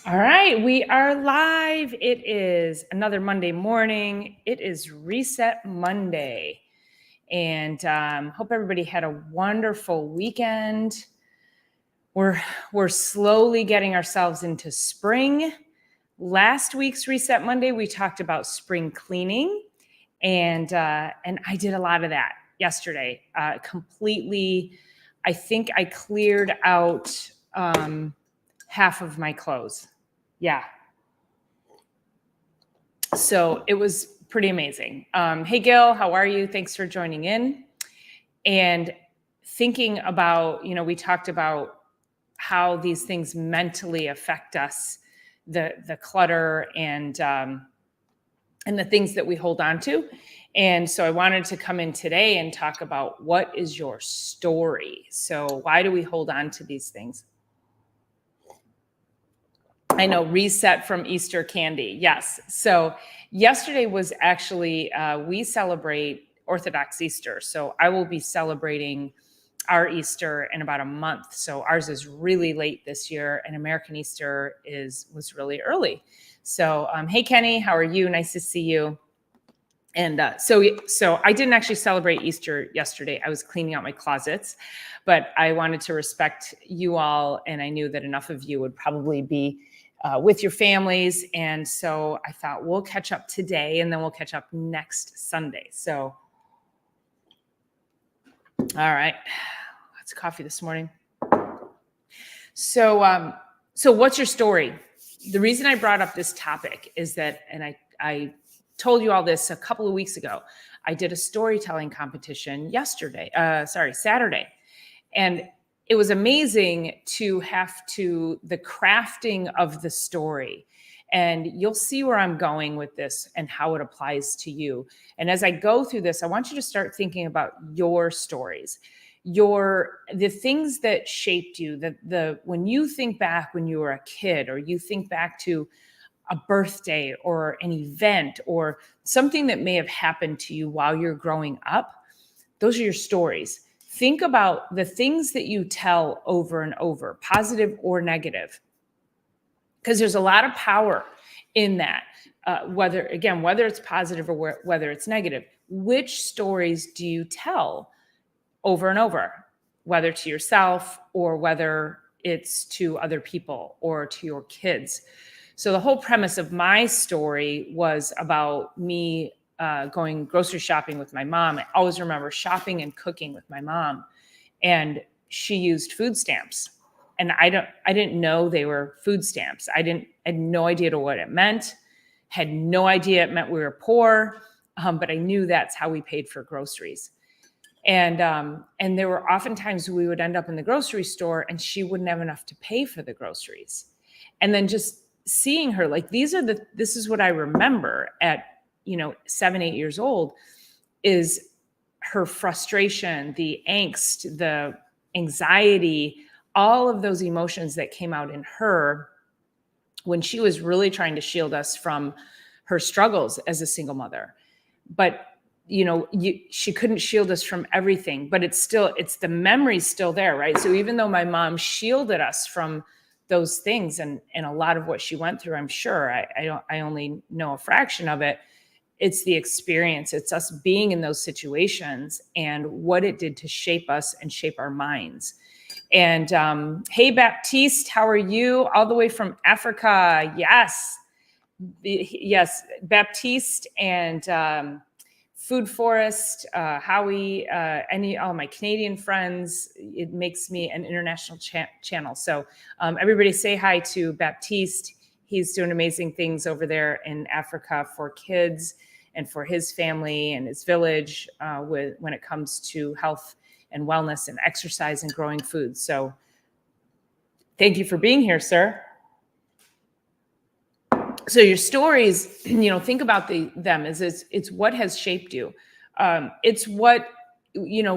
All right, we are live. It is another Monday morning. It is Reset Monday. And hope everybody had a wonderful weekend. We're slowly getting ourselves into spring. Last week's Reset Monday, we talked about spring cleaning, and I did a lot of that yesterday. Completely, I think I cleared out half of my clothes. Yeah. So it was pretty amazing. Hey, Gil, how are you? Thanks for joining in. And thinking about, we talked about how these things mentally affect us, the clutter and the things that we hold on to. And so I wanted to come in today and talk about what is your story? So why do we hold on to these things? I know, reset from Easter candy. Yes. So yesterday was actually, we celebrate Orthodox Easter. So I will be celebrating our Easter in about a month. So ours is really late this year, and American Easter was really early. So, hey, Kenny, how are you? Nice to see you. And so I didn't actually celebrate Easter yesterday. I was cleaning out my closets, but I wanted to respect you all, and I knew that enough of you would probably be with your families. And so I thought we'll catch up today, and then we'll catch up next Sunday. So, all right, lots of coffee this morning. So what's your story? The reason I brought up this topic is that, and I told you all this a couple of weeks ago, I did a storytelling competition Saturday. And it was amazing to the crafting of the story. And you'll see where I'm going with this and how it applies to you. And as I go through this, I want you to start thinking about your stories, the things that shaped you, when you think back when you were a kid, or you think back to a birthday or an event or something that may have happened to you while you're growing up. Those are your stories. Think about the things that you tell over and over, positive or negative, because there's a lot of power in that. Whether it's positive or whether it's negative, which stories do you tell over and over, whether to yourself or whether it's to other people or to your kids? So the whole premise of my story was about me going grocery shopping with my mom. I always remember shopping and cooking with my mom, and she used food stamps, and I didn't know they were food stamps. I had no idea what it meant. Had no idea it meant we were poor, but I knew that's how we paid for groceries. And there were oftentimes we would end up in the grocery store, and she wouldn't have enough to pay for the groceries, and then just seeing her, like, this is what I remember at 7, 8 years old, is her frustration, the angst, the anxiety, all of those emotions that came out in her when she was really trying to shield us from her struggles as a single mother. But she couldn't shield us from everything, but it's the memory's still there, right? So even though my mom shielded us from those things and a lot of what she went through, I'm sure I only know a fraction of it. It's the experience. It's us being in those situations and what it did to shape us and shape our minds. And hey, Baptiste, how are you? All the way from Africa. Yes, Baptiste and Food Forest, Howie, all my Canadian friends. It makes me an international channel. So everybody say hi to Baptiste. He's doing amazing things over there in Africa for kids and for his family and his village when it comes to health and wellness and exercise and growing food. So thank you for being here, sir. So your stories, think about them as it's what has shaped you. It's what,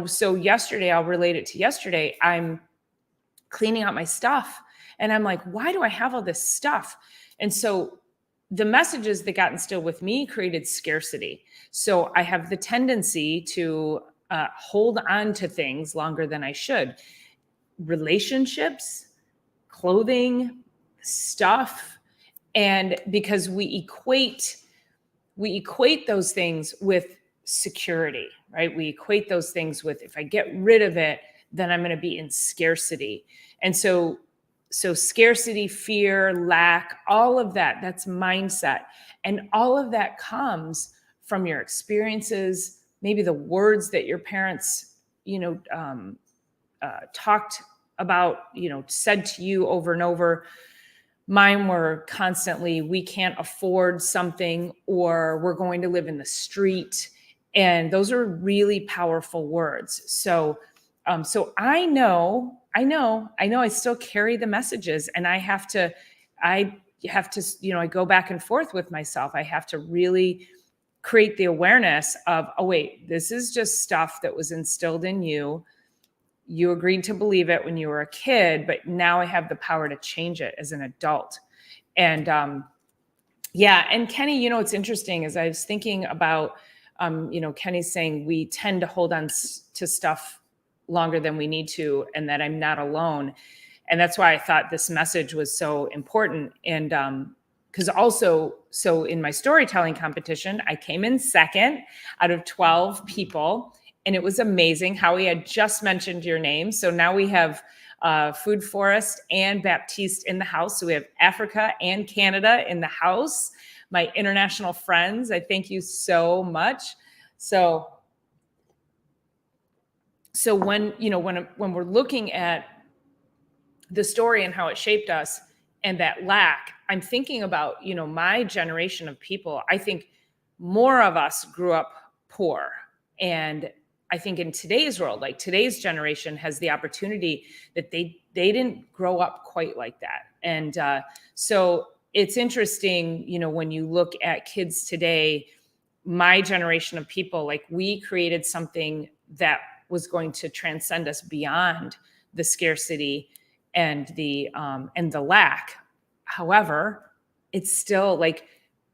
so yesterday, I'll relate it to yesterday. I'm cleaning out my stuff and I'm like, why do I have all this stuff? And so the messages that got instilled with me created scarcity. So I have the tendency to hold on to things longer than I should. Relationships, clothing, stuff, And because we equate those things with security, right? We equate those things with, if I get rid of it, then I'm going to be in scarcity. And so scarcity, fear, lack, all of that, that's mindset. And all of that comes from your experiences, maybe the words that your parents, talked about, said to you over and over. Mine were constantly, we can't afford something, or we're going to live in the street. And those are really powerful words. So I know I still carry the messages, and I have to, I go back and forth with myself. I have to really create the awareness of, oh, wait, this is just stuff that was instilled in you. You agreed to believe it when you were a kid, but now I have the power to change it as an adult. And and Kenny, it's interesting, as I was thinking about, Kenny's saying we tend to hold on to stuff longer than we need to, and that I'm not alone. And that's why I thought this message was so important. And because so in my storytelling competition, I came in second out of 12 people. And it was amazing. Howie had just mentioned your name. So now we have Food Forest and Baptiste in the house. So we have Africa and Canada in the house. My international friends, I thank you so much. So when we're looking at the story and how it shaped us and that lack, I'm thinking about, my generation of people. I think more of us grew up poor. And I think in today's world, like today's generation has the opportunity that they didn't grow up quite like that. And so it's interesting, when you look at kids today, my generation of people, like we created something that was going to transcend us beyond the scarcity and the lack. However, it's still like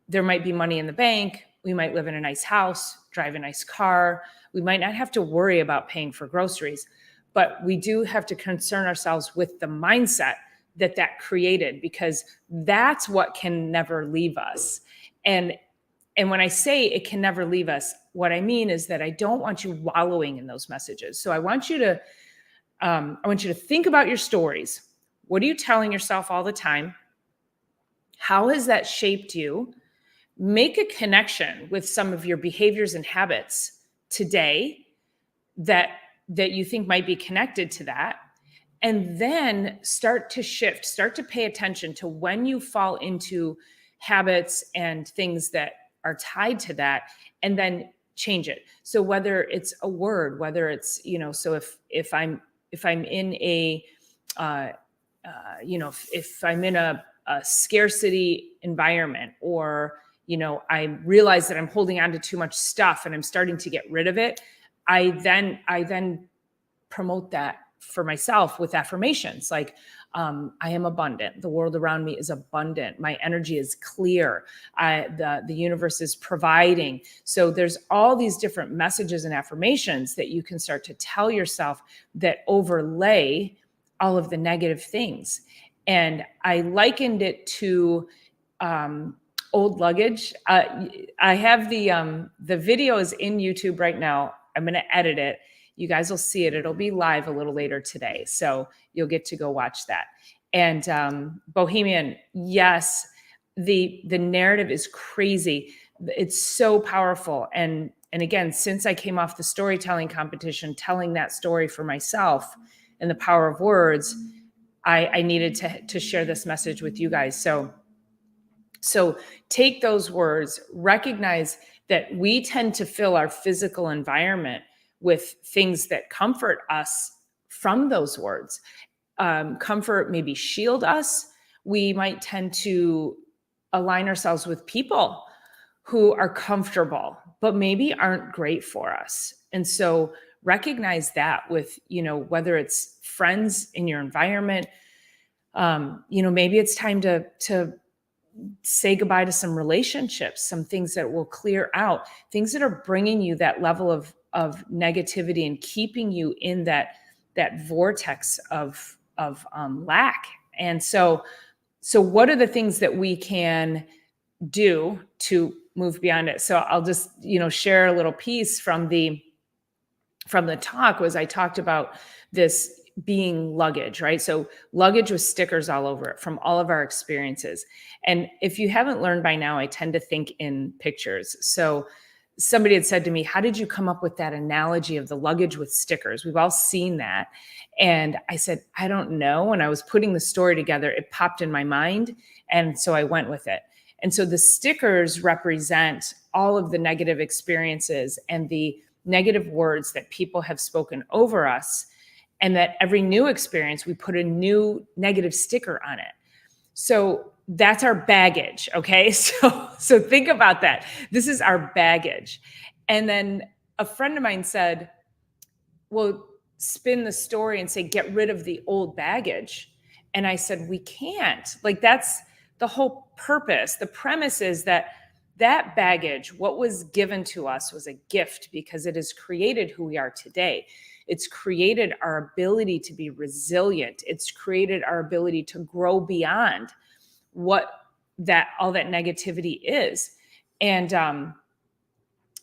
there might be money in the bank. We might live in a nice house, drive a nice car. We might not have to worry about paying for groceries, but we do have to concern ourselves with the mindset that created, because that's what can never leave us. And when I say it can never leave us, what I mean is that I don't want you wallowing in those messages. So I want you to think about your stories. What are you telling yourself all the time? How has that shaped you? Make a connection with some of your behaviors and habits today that you think might be connected to that. And then start to shift, start to pay attention to when you fall into habits and things that are tied to that, and then change it. So whether it's a word, whether it's, so if I'm in a, if I'm in a scarcity environment, or, I realize that I'm holding on to too much stuff and I'm starting to get rid of it, I then promote that for myself with affirmations like, I am abundant. The world around me is abundant. My energy is clear. The universe is providing. So there's all these different messages and affirmations that you can start to tell yourself that overlay all of the negative things. And I likened it to old luggage. I have the video is in YouTube right now. I'm going to edit it. You guys will see it. It'll be live a little later today. So you'll get to go watch that. And Bohemian, yes, the narrative is crazy. It's so powerful. And again, since I came off the storytelling competition, telling that story for myself and the power of words, I needed to share this message with you guys. So take those words, recognize that we tend to fill our physical environment with things that comfort us from those words. Comfort maybe shield us. We might tend to align ourselves with people who are comfortable, but maybe aren't great for us. And so recognize that with, whether it's friends in your environment, maybe it's time to say goodbye to some relationships, some things that will clear out, things that are bringing you that level of negativity and keeping you in that vortex of lack. And so So what are the things that we can do to move beyond it? So I'll just, share a little piece from the talk. Was I talked about this being luggage, right? So luggage with stickers all over it from all of our experiences. And if you haven't learned by now, I tend to think in pictures. So somebody had said to me, how did you come up with that analogy of the luggage with stickers? We've all seen that. And I said, I don't know. When I was putting the story together, it popped in my mind. And so I went with it. And so the stickers represent all of the negative experiences and the negative words that people have spoken over us. And that every new experience, we put a new negative sticker on it. So that's our baggage. Okay. So think about that. This is our baggage. And then a friend of mine said, well, spin the story and say, get rid of the old baggage. And I said, we can't. Like, that's the whole purpose. The premise is that baggage, what was given to us, was a gift because it has created who we are today. It's created our ability to be resilient. It's created our ability to grow beyond what all that negativity is. And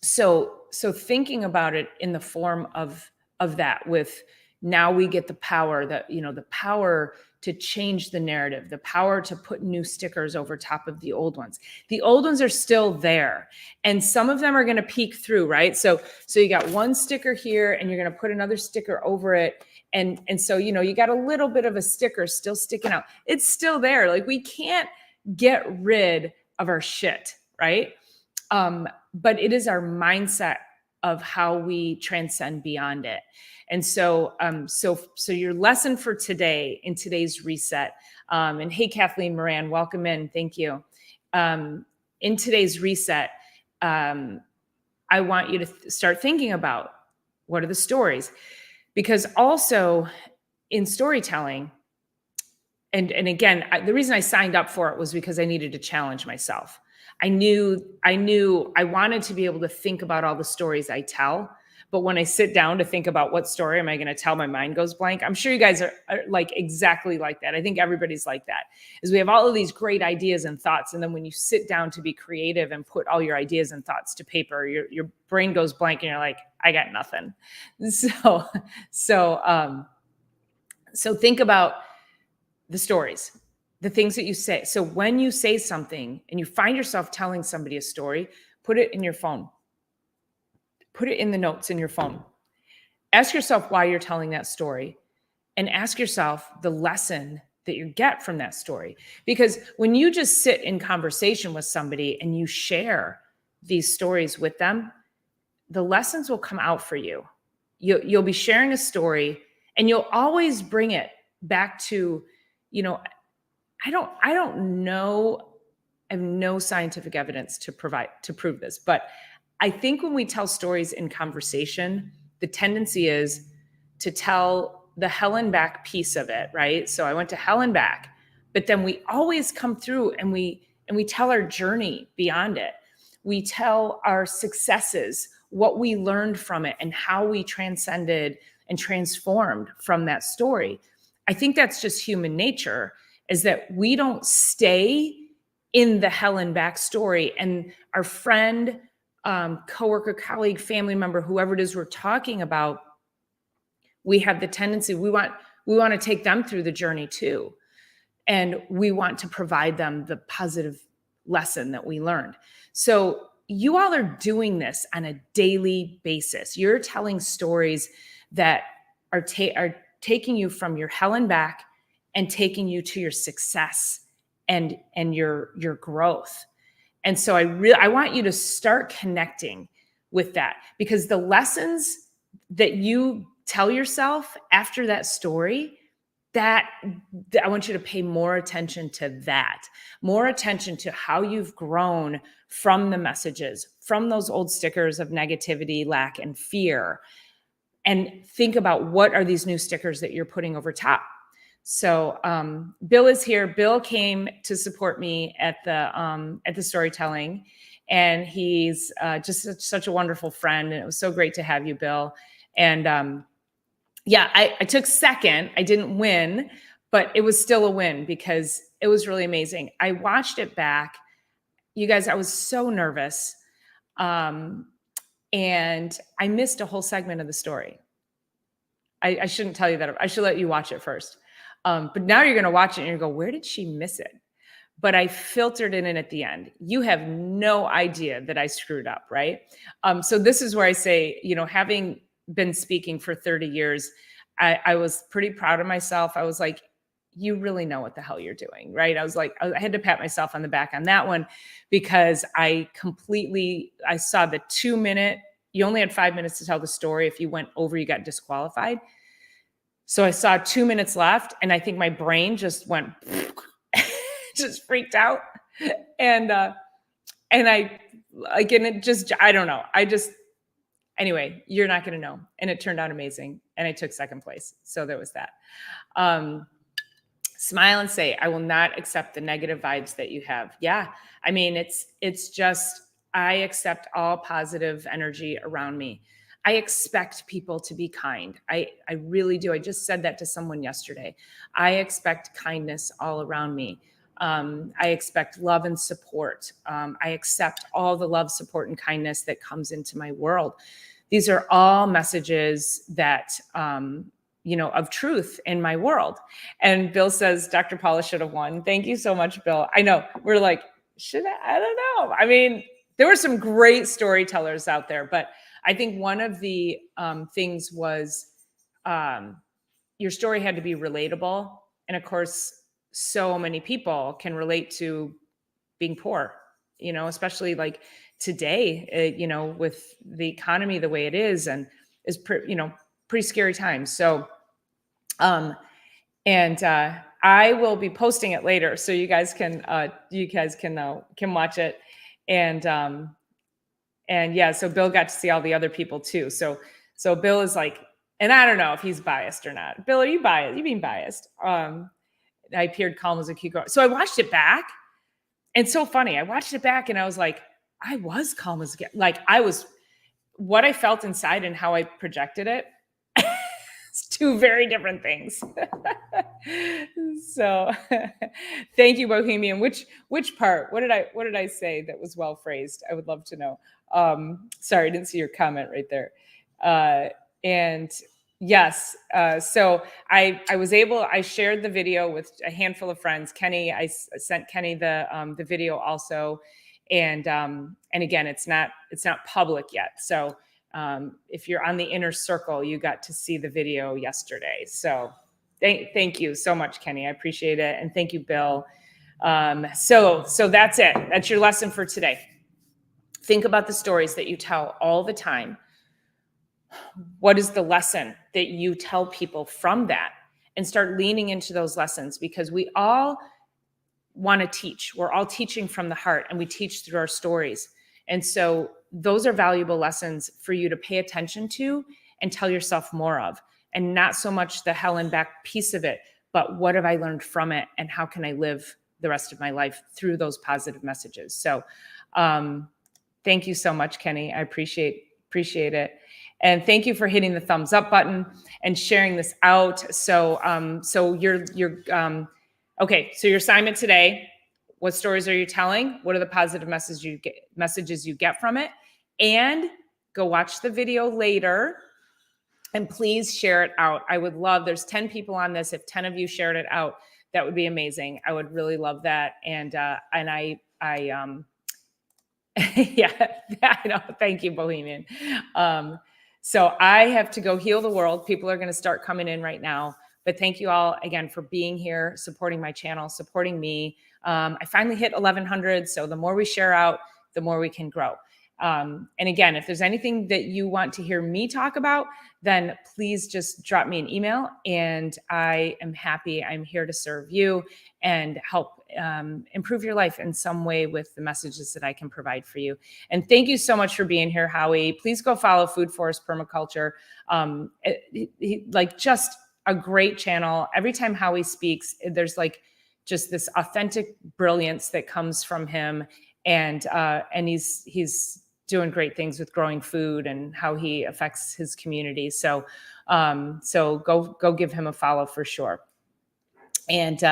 so thinking about it in the form of that, with now we get the power, the power to change the narrative, the power to put new stickers over top of the old ones. The old ones are still there, and some of them are going to peek through, right? So you got one sticker here, and you're going to put another sticker over it. And so, you got a little bit of a sticker still sticking out. It's still there. Like, we can't get rid of our shit, right? But it is our mindset of how we transcend beyond it. And so your lesson for today, in today's reset, and hey, Kathleen Moran, welcome in. Thank you. In today's reset, I want you to start thinking about, what are the stories? Because also in storytelling, and again, the reason I signed up for it was because I needed to challenge myself. I knew I wanted to be able to think about all the stories I tell. But when I sit down to think about what story am I going to tell, my mind goes blank. I'm sure you guys are like exactly like that. I think everybody's like that, is we have all of these great ideas and thoughts. And then when you sit down to be creative and put all your ideas and thoughts to paper, your brain goes blank and you're like, I got nothing. So think about the stories, the things that you say. So when you say something and you find yourself telling somebody a story, put it in your phone. Put it in the notes in your phone. Ask yourself why you're telling that story, and ask yourself the lesson that you get from that story. Because when you just sit in conversation with somebody and you share these stories with them, the lessons will come out for you. You'll be sharing a story, and you'll always bring it back to, I don't know. I have no scientific evidence to prove this, but I think when we tell stories in conversation, the tendency is to tell the hell and back piece of it, right? So I went to hell and back, but then we always come through and we tell our journey beyond it. We tell our successes, what we learned from it, and how we transcended and transformed from that story. I think that's just human nature, is that we don't stay in the hell and back story. And our friend, coworker, colleague, family member, whoever it is we're talking about, we have the tendency, we want to take them through the journey too. And we want to provide them the positive lesson that we learned. So you all are doing this on a daily basis. You're telling stories that are taking you from your hell and back and taking you to your success and your growth. And so I want you to start connecting with that, because the lessons that you tell yourself after that story, that I want you to pay more attention to that, more attention to how you've grown from the messages, from those old stickers of negativity, lack, and fear, and think about what are these new stickers that you're putting over top. So Bill is here. Bill came to support me at the storytelling, and he's just such a wonderful friend. And it was so great to have you, Bill. And I took second. I didn't win, but it was still a win because it was really amazing. I watched it back. You guys, I was so nervous. And I missed a whole segment of the story. I shouldn't tell you that. I should let you watch it first. But now you're going to watch it and you go, where did she miss it? But I filtered it in at the end. You have no idea that I screwed up, right? So this is where I say, having been speaking for 30 years, I was pretty proud of myself. I was like, you really know what the hell you're doing, right? I was like, I had to pat myself on the back on that one because I saw the 2-minute, you only had 5 minutes to tell the story. If you went over, you got disqualified. So I saw 2 minutes left and I think my brain just went, just freaked out. And I don't know. Anyway, you're not going to know. And it turned out amazing. And I took second place. So there was that. Smile and say, I will not accept the negative vibes that you have. Yeah. I mean, it's just, I accept all positive energy around me. I expect people to be kind. I really do. I just said that to someone yesterday. I expect kindness all around me. I expect love and support. I accept all the love, support, and kindness that comes into my world. These are all messages that, of truth in my world. And Bill says, Dr. Paula should have won. Thank you so much, Bill. I know we're like, I don't know. I mean, there were some great storytellers out there, but I think one of the things was your story had to be relatable. And of course, so many people can relate to being poor, especially like today, with the economy the way it is and is, pretty scary times. So, I will be posting it later so you guys can watch it. And yeah, so Bill got to see all the other people too. So Bill is like, and I don't know if he's biased or not. Bill, are you biased? You being biased? I appeared calm as a cucumber. So I watched it back. And so funny. I watched it back and I was like, I was calm as what I felt inside and how I projected it. It's two very different things. So thank you, Bohemian. Which part? What did I say that was well phrased? I would love to know. Sorry, I didn't see your comment right there. And yes, so I shared the video with a handful of friends. Kenny, I sent Kenny the video also. And again, it's not public yet. So if you're on the inner circle, you got to see the video yesterday. So thank you so much, Kenny. I appreciate it. And thank you, Bill. So that's it. That's your lesson for today. Think about the stories that you tell all the time. What is the lesson that you tell people from that? And start leaning into those lessons, because we all want to teach. We're all teaching from the heart, and we teach through our stories. And so those are valuable lessons for you to pay attention to and tell yourself more of, and not so much the hell and back piece of it, but what have I learned from it and how can I live the rest of my life through those positive messages? So thank you so much, Kenny. I appreciate it. And thank you for hitting the thumbs up button and sharing this out. So okay. So your assignment today, what stories are you telling? What are the positive messages you get from it? And go watch the video later and please share it out. I would love, there's 10 people on this. If 10 of you shared it out, that would be amazing. I would really love that. And I yeah, I know. Thank you, Bohemian. So I have to go heal the world. People are going to start coming in right now. But thank you all again for being here, supporting my channel, supporting me. I finally hit 1,100. So the more we share out, the more we can grow. And again, if there's anything that you want to hear me talk about, then please just drop me an email and I am happy. I'm here to serve you and help improve your life in some way with the messages that I can provide for you. And thank you so much for being here, Howie. Please go follow Food Forest Permaculture. Just a great channel. Every time Howie speaks, there's like just this authentic brilliance that comes from him. And he's doing great things with growing food and how he affects his community. So go give him a follow for sure. And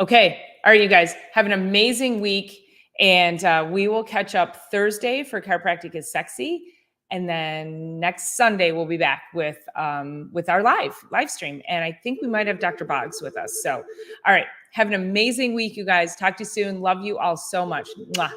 okay, all right, you guys have an amazing week, and we will catch up Thursday for Chiropractic is Sexy, and then next Sunday we'll be back with our live stream, and I think we might have Dr. Boggs with us. So, all right, have an amazing week, you guys. Talk to you soon. Love you all so much. Mwah.